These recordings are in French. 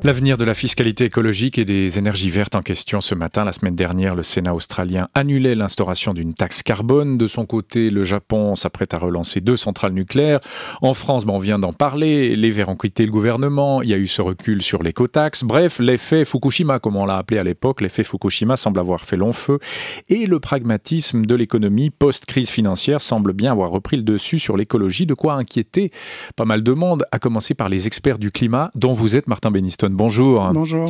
L'avenir de la fiscalité écologique et des énergies vertes en question ce matin. La semaine dernière, le Sénat australien annulait l'instauration d'une taxe carbone. De son côté, le Japon s'apprête à relancer 2 centrales nucléaires. En France, on vient d'en parler. Les Verts ont quitté le gouvernement. Il y a eu ce recul sur l'écotaxe. Bref, l'effet Fukushima, comme on l'a appelé à l'époque, l'effet Fukushima semble avoir fait long feu. Et le pragmatisme de l'économie post-crise financière semble bien avoir repris le dessus sur l'écologie. De quoi inquiéter pas mal de monde, à commencer par les experts du climat, dont vous êtes Martin Benniston. Bonjour. Bonjour.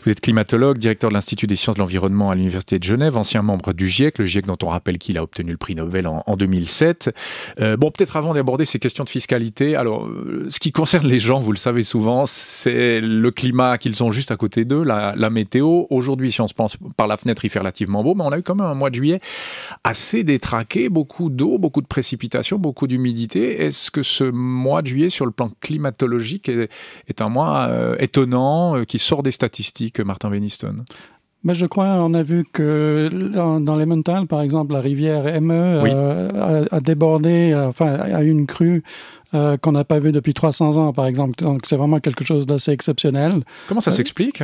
Vous êtes climatologue, directeur de l'Institut des sciences de l'environnement à l'Université de Genève, ancien membre du GIEC, le GIEC dont on rappelle qu'il a obtenu le prix Nobel en 2007. Peut-être avant d'aborder ces questions de fiscalité, alors ce qui concerne les gens, vous le savez souvent, c'est le climat qu'ils ont juste à côté d'eux, la météo. Aujourd'hui, si on se pense par la fenêtre, il fait relativement beau, mais on a eu quand même un mois de juillet assez détraqué, beaucoup d'eau, beaucoup de précipitations, beaucoup d'humidité. Est-ce que ce mois de juillet, sur le plan climatologique, est un mois étonnant, qui sort des statistiques, Martin Benniston? Mais je crois, on a vu que dans l'Emmental, par exemple, la rivière Emme Oui. a débordé, a eu une crue qu'on n'a pas vue depuis 300 ans, par exemple. Donc, c'est vraiment quelque chose d'assez exceptionnel. Comment ça s'explique ?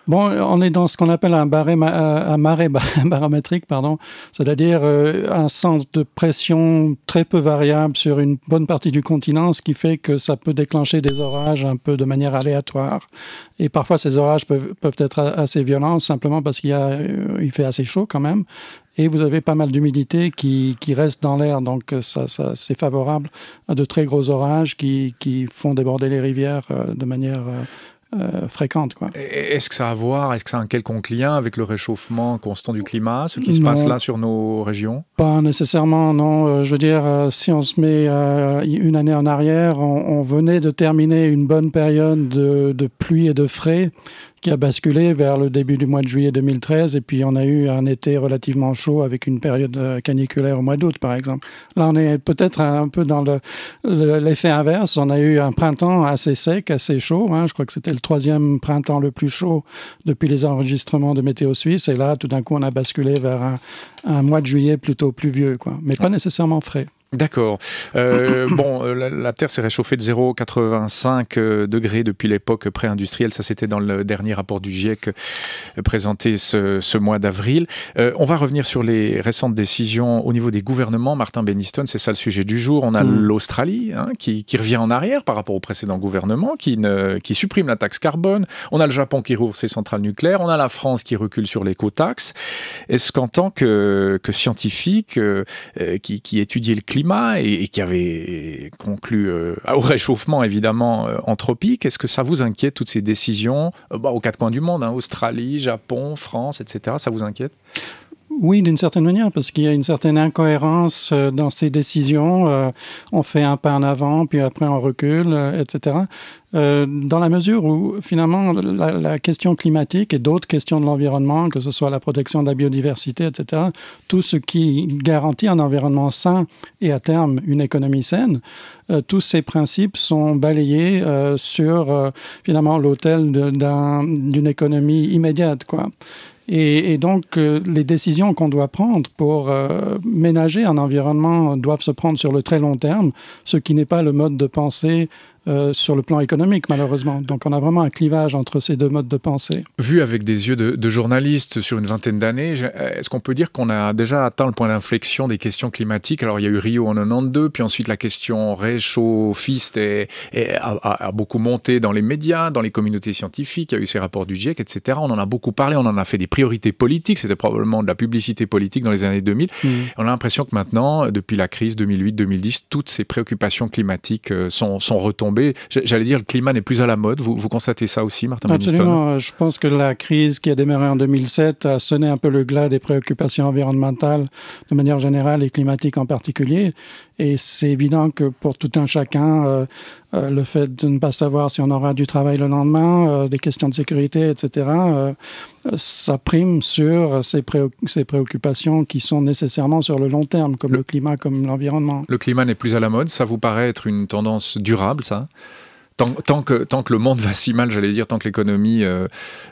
Bon, on est dans ce qu'on appelle un marée barométrique, c'est-à-dire un centre de pression très peu variable sur une bonne partie du continent, ce qui fait que ça peut déclencher des orages un peu de manière aléatoire. Et parfois, ces orages peuvent être assez violents, simplement parce qu'il fait assez chaud quand même. Et vous avez pas mal d'humidité qui reste dans l'air, donc ça c'est favorable à de très gros orages qui font déborder les rivières de manière fréquente, quoi. Est-ce que ça a à voir, est-ce que ça a un quelconque lien avec le réchauffement constant du climat, ce qui se passe là sur nos régions? Pas nécessairement, non. Je veux dire, si on se met une année en arrière, on venait de terminer une bonne période de pluie et de frais qui a basculé vers le début du mois de juillet 2013, et puis on a eu un été relativement chaud avec une période caniculaire au mois d'août, par exemple. Là, on est peut-être un peu dans l'effet inverse. On a eu un printemps assez sec, assez chaud. Je crois que c'était le 3e printemps le plus chaud depuis les enregistrements de Météo Suisse, et là, tout d'un coup, on a basculé vers un mois de juillet plutôt pluvieux, quoi, mais pas nécessairement frais. D'accord. La Terre s'est réchauffée de 0,85 degrés depuis l'époque pré-industrielle. Ça, c'était dans le dernier rapport du GIEC présenté ce mois d'avril. On va revenir sur les récentes décisions au niveau des gouvernements. Martin Benniston, c'est ça le sujet du jour. On a l'Australie qui revient en arrière par rapport au précédent gouvernement, qui supprime la taxe carbone. On a le Japon qui rouvre ses centrales nucléaires. On a la France qui recule sur l'écotaxe. Est-ce qu'en tant que scientifique qui étudie le climat et qui avait conclu au réchauffement évidemment anthropique, est-ce que ça vous inquiète toutes ces décisions aux 4 coins du monde, Australie, Japon, France, etc. Ça vous inquiète? Oui, d'une certaine manière, parce qu'il y a une certaine incohérence dans ces décisions. On fait un pas en avant, puis après on recule, etc. Dans la mesure où, finalement, la question climatique et d'autres questions de l'environnement, que ce soit la protection de la biodiversité, etc., tout ce qui garantit un environnement sain et à terme une économie saine, tous ces principes sont balayés sur, finalement, l'autel d'une économie immédiate, quoi. Et donc, les décisions qu'on doit prendre pour ménager un environnement doivent se prendre sur le très long terme, ce qui n'est pas le mode de pensée sur le plan économique, malheureusement. Donc, on a vraiment un clivage entre ces 2 modes de pensée. Vu avec des yeux de journaliste sur une vingtaine d'années, est-ce qu'on peut dire qu'on a déjà atteint le point d'inflexion des questions climatiques? Alors, il y a eu Rio en 92, puis ensuite la question réchauffiste a beaucoup monté dans les médias, dans les communautés scientifiques. Il y a eu ces rapports du GIEC, etc. On en a beaucoup parlé, on en a fait des priorités politiques. C'était probablement de la publicité politique dans les années 2000. On a l'impression que maintenant, depuis la crise 2008-2010, toutes ces préoccupations climatiques sont retombées. J'allais dire, le climat n'est plus à la mode. Vous constatez ça aussi, Martin Benniston? Absolument. Je pense que la crise qui a démarré en 2007 a sonné un peu le glas des préoccupations environnementales de manière générale et climatiques en particulier. Et c'est évident que pour tout un chacun, le fait de ne pas savoir si on aura du travail le lendemain, des questions de sécurité, etc., ça prime sur ces préoccupations qui sont nécessairement sur le long terme, comme le climat, comme l'environnement. Le climat n'est plus à la mode. Ça vous paraît être une tendance durable, ça? Tant que le monde va si mal, j'allais dire, tant que l'économie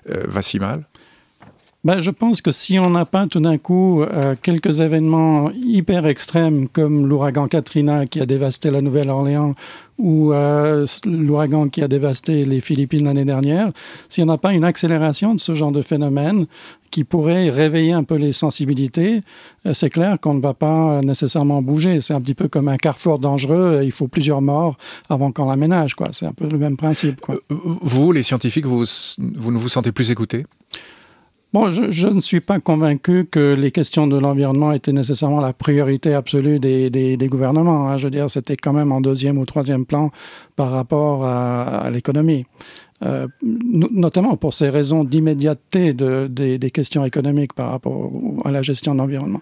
va si mal? Je pense que si on n'a pas tout d'un coup quelques événements hyper extrêmes comme l'ouragan Katrina qui a dévasté la Nouvelle-Orléans ou l'ouragan qui a dévasté les Philippines l'année dernière, si on n'a pas une accélération de ce genre de phénomène qui pourrait réveiller un peu les sensibilités, c'est clair qu'on ne va pas nécessairement bouger. C'est un petit peu comme un carrefour dangereux, il faut plusieurs morts avant qu'on l'aménage, quoi. C'est un peu le même principe, quoi. Vous, les scientifiques, vous ne vous sentez plus écoutés ? Bon, je ne suis pas convaincu que les questions de l'environnement étaient nécessairement la priorité absolue des gouvernements. Je veux dire, c'était quand même en deuxième ou troisième plan par rapport à l'économie. Notamment pour ces raisons d'immédiateté des questions économiques par rapport à la gestion de l'environnement.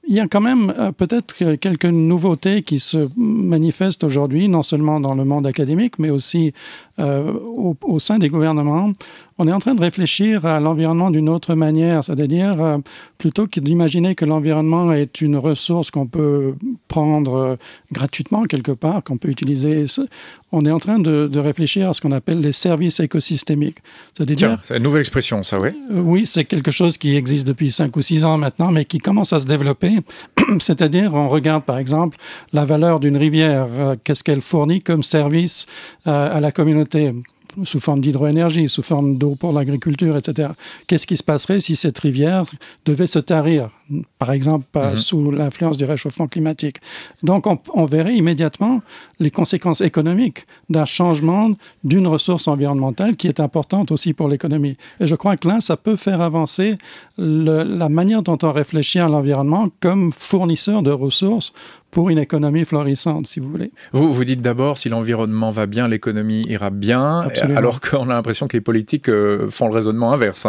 Il y a quand même peut-être quelques nouveautés qui se manifestent aujourd'hui, non seulement dans le monde académique, mais aussi au sein des gouvernements. On est en train de réfléchir à l'environnement d'une autre manière, c'est-à-dire plutôt que d'imaginer que l'environnement est une ressource qu'on peut prendre gratuitement quelque part, qu'on peut utiliser. On est en train de réfléchir à ce qu'on appelle les services écosystémiques. Tiens, c'est une nouvelle expression, ça, oui. Oui, c'est quelque chose qui existe depuis 5 ou 6 ans maintenant, mais qui commence à se développer. C'est-à-dire, on regarde par exemple la valeur d'une rivière, qu'est-ce qu'elle fournit comme service à la communauté, sous forme d'hydroénergie, sous forme d'eau pour l'agriculture, etc. Qu'est-ce qui se passerait si cette rivière devait se tarir, par exemple sous l'influence du réchauffement climatique? Donc on verrait immédiatement les conséquences économiques d'un changement d'une ressource environnementale qui est importante aussi pour l'économie. Et je crois que là, ça peut faire avancer la manière dont on réfléchit à l'environnement comme fournisseur de ressources pour une économie florissante, si vous voulez. Vous dites d'abord, si l'environnement va bien, l'économie ira bien. Absolument. Alors qu'on a l'impression que les politiques font le raisonnement inverse.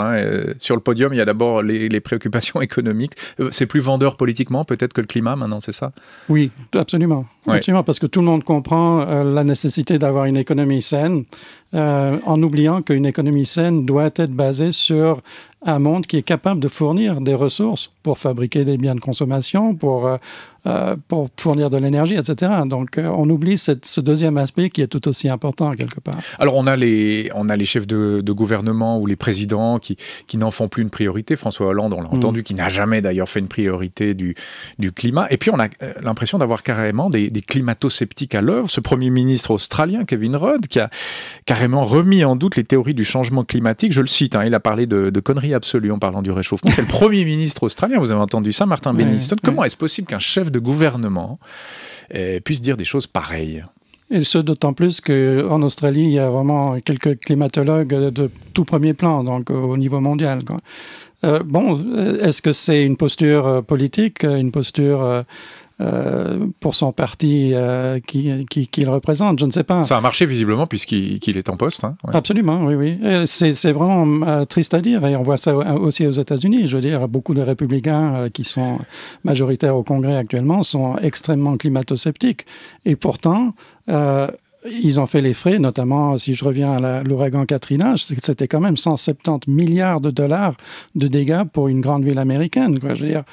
Sur le podium, il y a d'abord les préoccupations économiques. C'est plus vendeur politiquement, peut-être, que le climat, maintenant, c'est ça? Oui, absolument. Ouais. Absolument, parce que tout le monde comprend la nécessité d'avoir une économie saine, en oubliant qu'une économie saine doit être basée sur un monde qui est capable de fournir des ressources pour fabriquer des biens de consommation, pour fournir de l'énergie, etc. Donc, on oublie ce deuxième aspect qui est tout aussi important, quelque part. Alors, on a les chefs de gouvernement ou les présidents qui n'en font plus une priorité. François Hollande, on l'a entendu, qui n'a jamais d'ailleurs fait une priorité du climat. Et puis, on a l'impression d'avoir carrément des climato-sceptiques à l'œuvre. Ce Premier ministre australien, Kevin Rudd, qui a carrément remis en doute les théories du changement climatique. Je le cite, il a parlé de conneries absolues en parlant du réchauffement. C'est le Premier ministre australien, vous avez entendu ça, Martin Benniston. Comment est-ce possible qu'un chef de gouvernement puisse dire des choses pareilles? Et ce, d'autant plus qu'en Australie, il y a vraiment quelques climatologues de tout premier plan, donc au niveau mondial, quoi. Est-ce que c'est une posture politique, une posture pour son parti qu'il représente? Je ne sais pas. Ça a marché visiblement puisqu'il est en poste. Ouais. Absolument, oui. C'est vraiment triste à dire, et on voit ça aussi aux États-Unis. Je veux dire, beaucoup de républicains qui sont majoritaires au Congrès actuellement sont extrêmement climato-sceptiques. Et pourtant, ils ont fait les frais, notamment si je reviens à l'ouragan Katrina, c'était quand même 170 milliards de dollars de dégâts pour une grande ville américaine, quoi. Je veux dire,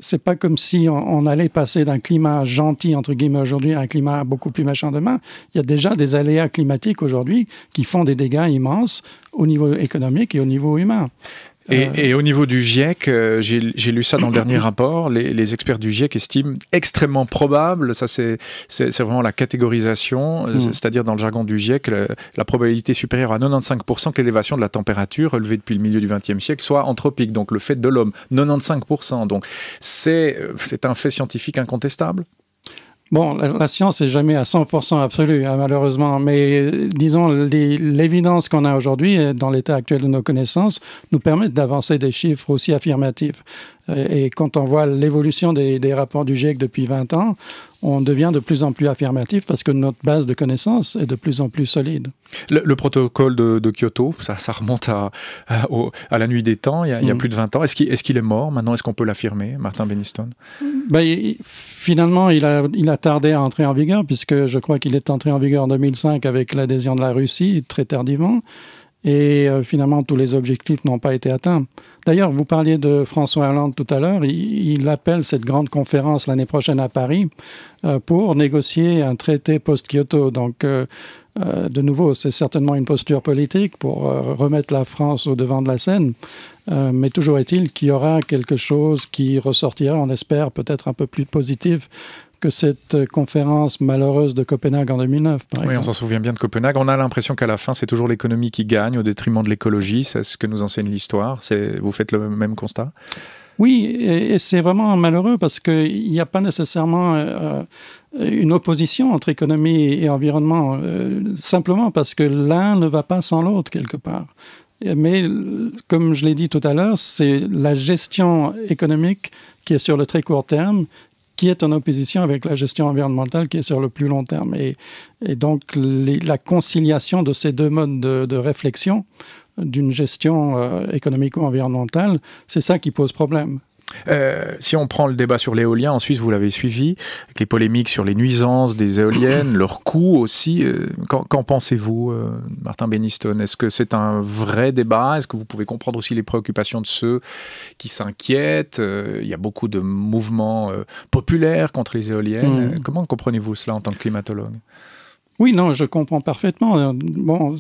c'est pas comme si on allait passer d'un climat gentil, entre guillemets, aujourd'hui à un climat beaucoup plus méchant demain. Il y a déjà des aléas climatiques aujourd'hui qui font des dégâts immenses au niveau économique et au niveau humain. Et au niveau du GIEC, j'ai lu ça dans le dernier rapport, les experts du GIEC estiment extrêmement probable, ça c'est vraiment la catégorisation, c'est-à-dire dans le jargon du GIEC, la probabilité supérieure à 95% que l'élévation de la température relevée depuis le milieu du XXe siècle soit anthropique, donc le fait de l'homme, 95%. Donc c'est un fait scientifique incontestable. Bon, la science n'est jamais à 100% absolue, malheureusement, mais disons, l'évidence qu'on a aujourd'hui, dans l'état actuel de nos connaissances, nous permet d'avancer des chiffres aussi affirmatifs. Et quand on voit l'évolution des rapports du GIEC depuis 20 ans, on devient de plus en plus affirmatif parce que notre base de connaissances est de plus en plus solide. Le protocole de Kyoto, ça remonte à la nuit des temps, il y a plus de 20 ans. Est-ce qu'il est mort maintenant? Est-ce qu'on peut l'affirmer, Martin Benniston? Finalement, il a tardé à entrer en vigueur, puisque je crois qu'il est entré en vigueur en 2005 avec l'adhésion de la Russie, très tardivement. Et finalement, tous les objectifs n'ont pas été atteints. D'ailleurs, vous parliez de François Hollande tout à l'heure. Il appelle cette grande conférence l'année prochaine à Paris pour négocier un traité post-Kyoto. Donc, de nouveau, c'est certainement une posture politique pour remettre la France au devant de la scène. Mais toujours est-il qu'il y aura quelque chose qui ressortira, on espère, peut-être un peu plus positif que cette conférence malheureuse de Copenhague en 2009, par exemple. Oui, on s'en souvient bien de Copenhague. On a l'impression qu'à la fin, c'est toujours l'économie qui gagne au détriment de l'écologie. C'est ce que nous enseigne l'histoire. Vous faites le même constat ? Oui, et c'est vraiment malheureux parce qu'il n'y a pas nécessairement une opposition entre économie et environnement, simplement parce que l'un ne va pas sans l'autre quelque part. Mais comme je l'ai dit tout à l'heure, c'est la gestion économique qui est sur le très court terme qui est en opposition avec la gestion environnementale qui est sur le plus long terme. Et donc, la conciliation de ces deux modes de réflexion d'une gestion économico-environnementale, c'est ça qui pose problème. Si on prend le débat sur l'éolien, en Suisse, vous l'avez suivi, avec les polémiques sur les nuisances des éoliennes, leur coût aussi. Qu'en pensez-vous, Martin Benniston? Est-ce que c'est un vrai débat? Est-ce que vous pouvez comprendre aussi les préoccupations de ceux qui s'inquiètent? Il y a beaucoup de mouvements populaires contre les éoliennes. Comment comprenez-vous cela en tant que climatologue? Oui, non, je comprends parfaitement. Bon,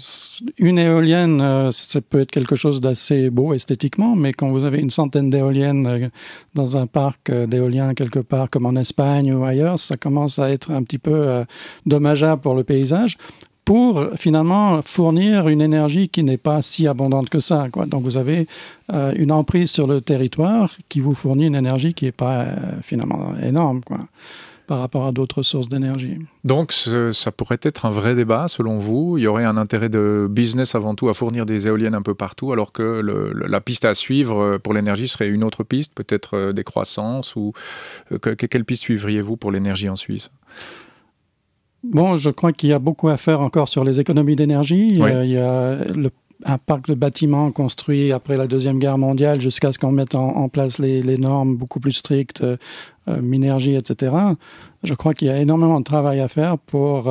une éolienne, ça peut être quelque chose d'assez beau esthétiquement, mais quand vous avez une centaine d'éoliennes dans un parc d'éoliens quelque part, comme en Espagne ou ailleurs, ça commence à être un petit peu dommageable pour le paysage, pour finalement fournir une énergie qui n'est pas si abondante que ça, quoi. Donc vous avez une emprise sur le territoire qui vous fournit une énergie qui n'est pas finalement énorme, quoi, par rapport à d'autres sources d'énergie. Donc, ça pourrait être un vrai débat, selon vous. Il y aurait un intérêt de business avant tout à fournir des éoliennes un peu partout, alors que la piste à suivre pour l'énergie serait une autre piste, peut-être des croissances, ou quelle piste suivriez-vous pour l'énergie en Suisse ? Bon, je crois qu'il y a beaucoup à faire encore sur les économies d'énergie. Oui. Il y a un parc de bâtiments construit après la Deuxième Guerre mondiale jusqu'à ce qu'on mette en place les normes beaucoup plus strictes, Minergie, etc. Je crois qu'il y a énormément de travail à faire pour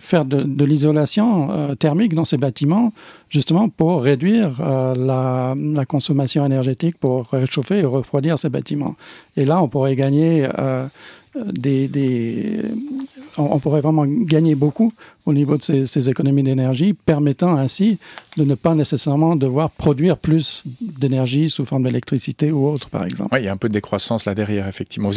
faire de l'isolation thermique dans ces bâtiments, justement pour réduire la consommation énergétique, pour réchauffer et refroidir ces bâtiments. Et là, on pourrait gagner... on pourrait vraiment gagner beaucoup au niveau de ces économies d'énergie, permettant ainsi de ne pas nécessairement devoir produire plus d'énergie sous forme d'électricité ou autre, par exemple. Oui, il y a un peu de décroissance là derrière, effectivement.